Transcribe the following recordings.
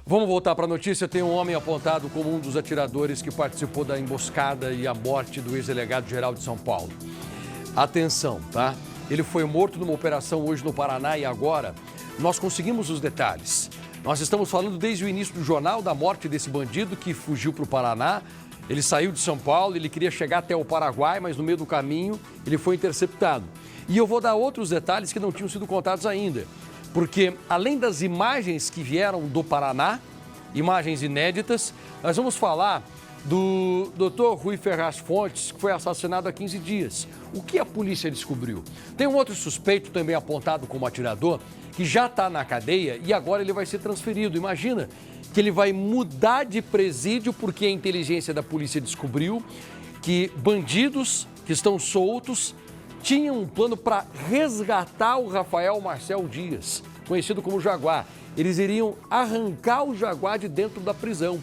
Vamos voltar para a notícia. Tem um homem apontado como um dos atiradores que participou da emboscada e a morte do ex-delegado-geral de São Paulo. Atenção, tá? Ele foi morto numa operação hoje no Paraná e agora nós conseguimos os detalhes. Nós estamos falando desde o início do jornal da morte desse bandido que fugiu para o Paraná. Ele saiu de São Paulo, ele queria chegar até o Paraguai, mas no meio do caminho ele foi interceptado. E eu vou dar outros detalhes que não tinham sido contados ainda. Porque, além das imagens que vieram do Paraná, imagens inéditas, nós vamos falar do Dr. Rui Ferraz Fontes, que foi assassinado há 15 dias. O que a polícia descobriu? Tem um outro suspeito, também apontado como atirador, que já está na cadeia e agora ele vai ser transferido. Imagina que ele vai mudar de presídio porque a inteligência da polícia descobriu que bandidos que estão soltos tinham um plano para resgatar o Rafael Marcel Dias, conhecido como Jaguar. Eles iriam arrancar o Jaguar de dentro da prisão.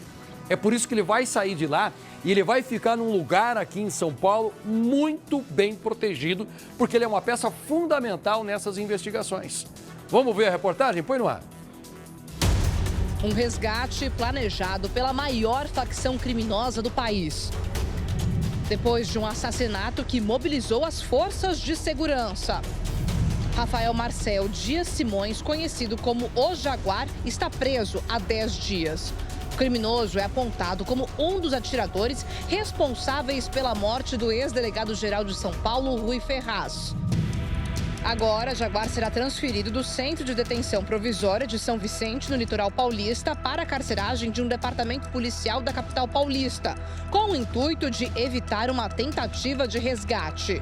É por isso que ele vai sair de lá e ele vai ficar num lugar aqui em São Paulo muito bem protegido, porque ele é uma peça fundamental nessas investigações. Vamos ver a reportagem? Põe no ar. Um resgate planejado pela maior facção criminosa do país. Depois de um assassinato que mobilizou as forças de segurança. Rafael Marcel Dias Simões, conhecido como o Jaguar, está preso há 10 dias. O criminoso é apontado como um dos atiradores responsáveis pela morte do ex-delegado-geral de São Paulo, Rui Ferraz. Agora, Jaguar será transferido do Centro de Detenção Provisória de São Vicente, no litoral paulista, para a carceragem de um departamento policial da capital paulista, com o intuito de evitar uma tentativa de resgate.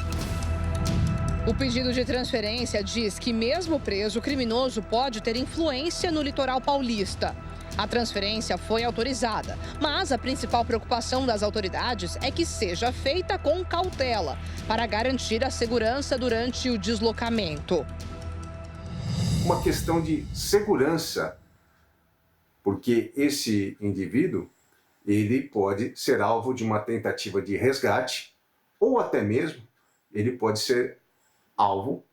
O pedido de transferência diz que, mesmo preso, o criminoso pode ter influência no litoral paulista. A transferência foi autorizada, mas a principal preocupação das autoridades é que seja feita com cautela, para garantir a segurança durante o deslocamento. Uma questão de segurança, porque esse indivíduo, ele pode ser alvo de uma tentativa de resgate, ou até mesmo ele pode ser alvo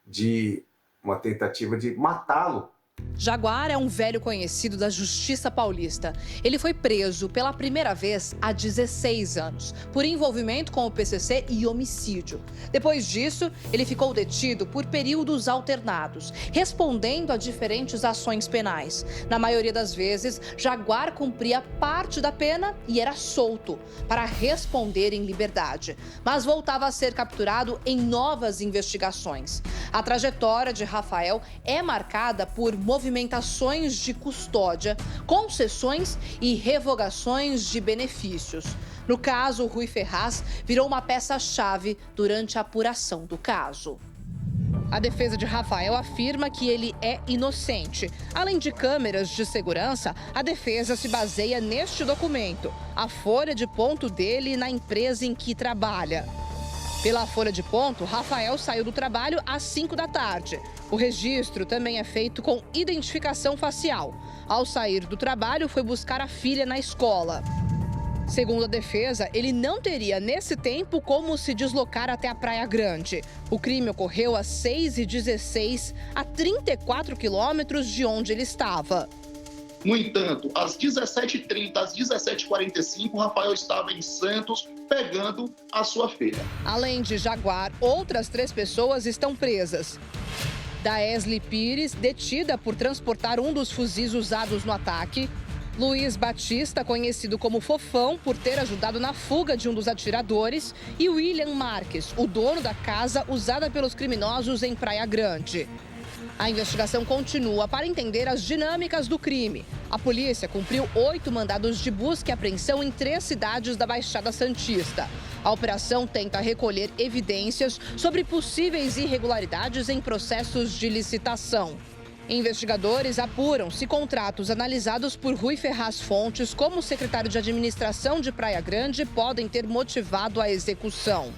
de uma tentativa de matá-lo. Jaguar é um velho conhecido da Justiça Paulista. Ele foi preso pela primeira vez há 16 anos, por envolvimento com o PCC e homicídio. Depois disso, ele ficou detido por períodos alternados, respondendo a diferentes ações penais. Na maioria das vezes, Jaguar cumpria parte da pena e era solto para responder em liberdade, mas voltava a ser capturado em novas investigações. A trajetória de Rafael é marcada por movimentações de custódia, concessões e revogações de benefícios. No caso, o Rui Ferraz virou uma peça-chave durante a apuração do caso. A defesa de Rafael afirma que ele é inocente. Além de câmeras de segurança, a defesa se baseia neste documento, a folha de ponto dele na empresa em que trabalha. Pela folha de ponto, Rafael saiu do trabalho às 5 da tarde. O registro também é feito com identificação facial. Ao sair do trabalho, foi buscar a filha na escola. Segundo a defesa, ele não teria, nesse tempo, como se deslocar até a Praia Grande. O crime ocorreu às 6h16, a 34 quilômetros de onde ele estava. No entanto, às 17h30, às 17h45, Rafael estava em Santos pegando a sua filha. Além de Jaguar, outras 3 pessoas estão presas. Daesli Pires, detida por transportar um dos fuzis usados no ataque. Luiz Batista, conhecido como Fofão, por ter ajudado na fuga de um dos atiradores. E William Marques, o dono da casa usada pelos criminosos em Praia Grande. A investigação continua para entender as dinâmicas do crime. A polícia cumpriu 8 mandados de busca e apreensão em 3 cidades da Baixada Santista. A operação tenta recolher evidências sobre possíveis irregularidades em processos de licitação. Investigadores apuram se contratos analisados por Rui Ferraz Fontes como secretário de administração de Praia Grande podem ter motivado a execução.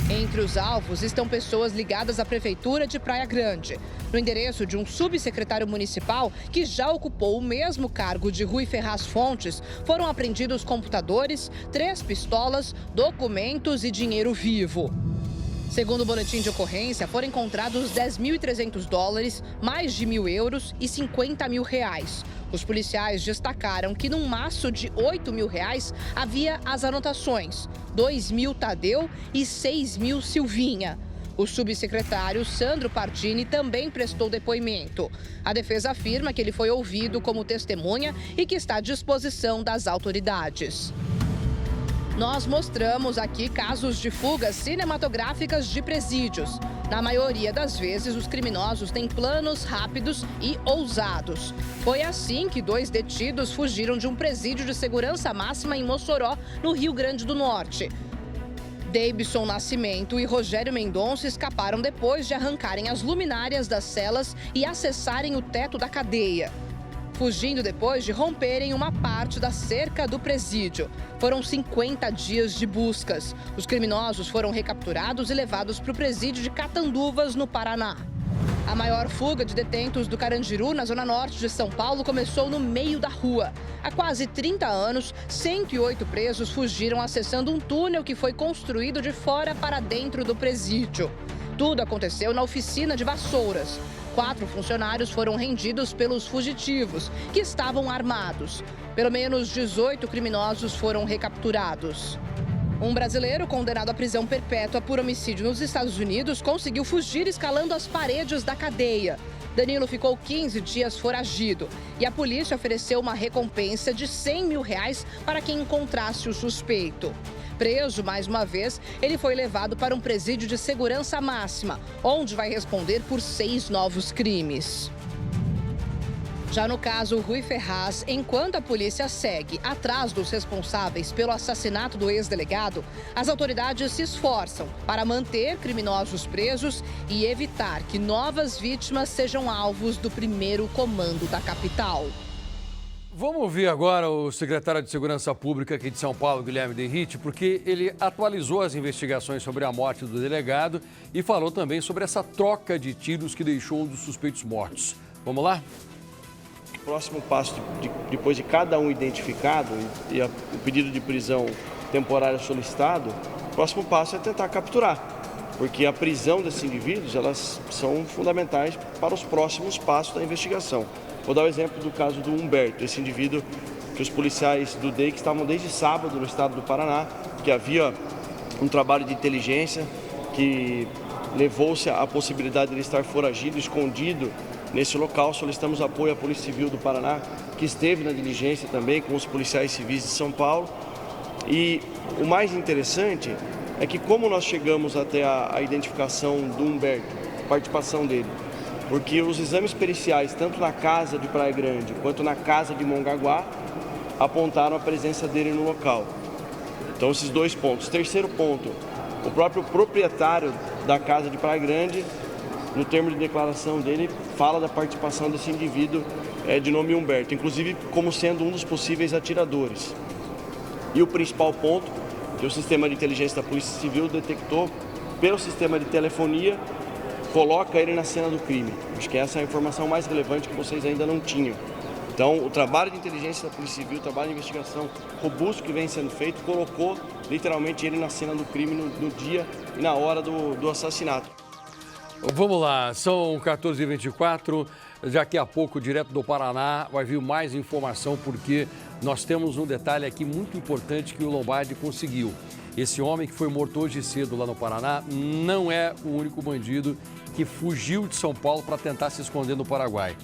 Entre os alvos estão pessoas ligadas à Prefeitura de Praia Grande. No endereço de um subsecretário municipal que já ocupou o mesmo cargo de Rui Ferraz Fontes, foram apreendidos computadores, 3 pistolas, documentos e dinheiro vivo. Segundo o boletim de ocorrência, foram encontrados $10.300, mais de €1.000 e R$50.000. Os policiais destacaram que num maço de R$8.000 havia as anotações: 2.000 Tadeu e 6.000 Silvinha. O subsecretário Sandro Pardini também prestou depoimento. A defesa afirma que ele foi ouvido como testemunha e que está à disposição das autoridades. Nós mostramos aqui casos de fugas cinematográficas de presídios. Na maioria das vezes, os criminosos têm planos rápidos e ousados. Foi assim que 2 detidos fugiram de um presídio de segurança máxima em Mossoró, no Rio Grande do Norte. Deibson Nascimento e Rogério Mendonça escaparam depois de arrancarem as luminárias das celas e acessarem o teto da cadeia, fugindo depois de romperem uma parte da cerca do presídio. Foram 50 dias de buscas. Os criminosos foram recapturados e levados para o presídio de Catanduvas, no Paraná. A maior fuga de detentos do Carandiru, na zona norte de São Paulo, começou no meio da rua. Há quase 30 anos, 108 presos fugiram acessando um túnel que foi construído de fora para dentro do presídio. Tudo aconteceu na oficina de Vassouras. 4 funcionários foram rendidos pelos fugitivos, que estavam armados. Pelo menos 18 criminosos foram recapturados. Um brasileiro condenado à prisão perpétua por homicídio nos Estados Unidos conseguiu fugir escalando as paredes da cadeia. Danilo ficou 15 dias foragido e a polícia ofereceu uma recompensa de R$100 mil para quem encontrasse o suspeito. Preso mais uma vez, ele foi levado para um presídio de segurança máxima, onde vai responder por 6 novos crimes. Já no caso Rui Ferraz, enquanto a polícia segue atrás dos responsáveis pelo assassinato do ex-delegado, as autoridades se esforçam para manter criminosos presos e evitar que novas vítimas sejam alvos do primeiro comando da capital. Vamos ouvir agora o secretário de Segurança Pública aqui de São Paulo, Guilherme Derrite, porque ele atualizou as investigações sobre a morte do delegado e falou também sobre essa troca de tiros que deixou um dos suspeitos mortos. Vamos lá? O próximo passo, depois de cada um identificado e o pedido de prisão temporária solicitado, o próximo passo é tentar capturar, porque a prisão desses indivíduos, elas são fundamentais para os próximos passos da investigação. Vou dar o exemplo do caso do Humberto, esse indivíduo que os policiais do DEIC estavam desde sábado no estado do Paraná, que havia um trabalho de inteligência que levou-se à possibilidade de ele estar foragido, escondido nesse local. Solicitamos apoio à Polícia Civil do Paraná, que esteve na diligência também com os policiais civis de São Paulo. E o mais interessante é que como nós chegamos até a identificação do Humberto, a participação dele, porque os exames periciais, tanto na casa de Praia Grande quanto na casa de Mongaguá, apontaram a presença dele no local. Então, esses 2 pontos. Terceiro ponto, o próprio proprietário da casa de Praia Grande, no termo de declaração dele, fala da participação desse indivíduo de nome Humberto, inclusive como sendo um dos possíveis atiradores. E o principal ponto, que o sistema de inteligência da Polícia Civil detectou pelo sistema de telefonia, coloca ele na cena do crime. Acho que essa é a informação mais relevante que vocês ainda não tinham. Então, o trabalho de inteligência da Polícia Civil, o trabalho de investigação robusto que vem sendo feito, colocou literalmente ele na cena do crime no dia e na hora do assassinato. Vamos lá, são 14h24, daqui a pouco, direto do Paraná, vai vir mais informação, porque nós temos um detalhe aqui muito importante que o Lombardi conseguiu. Esse homem que foi morto hoje cedo lá no Paraná não é o único bandido que fugiu de São Paulo para tentar se esconder no Paraguai.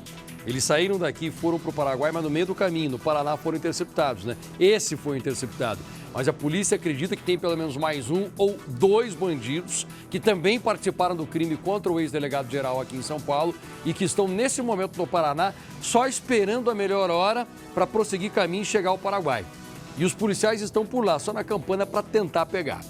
Eles saíram daqui e foram para o Paraguai, mas no meio do caminho, no Paraná, foram interceptados, né? Esse foi interceptado. Mas a polícia acredita que tem pelo menos mais 1 ou 2 bandidos que também participaram do crime contra o ex-delegado-geral aqui em São Paulo e que estão nesse momento no Paraná só esperando a melhor hora para prosseguir caminho e chegar ao Paraguai. E os policiais estão por lá, só na campana, para tentar pegar.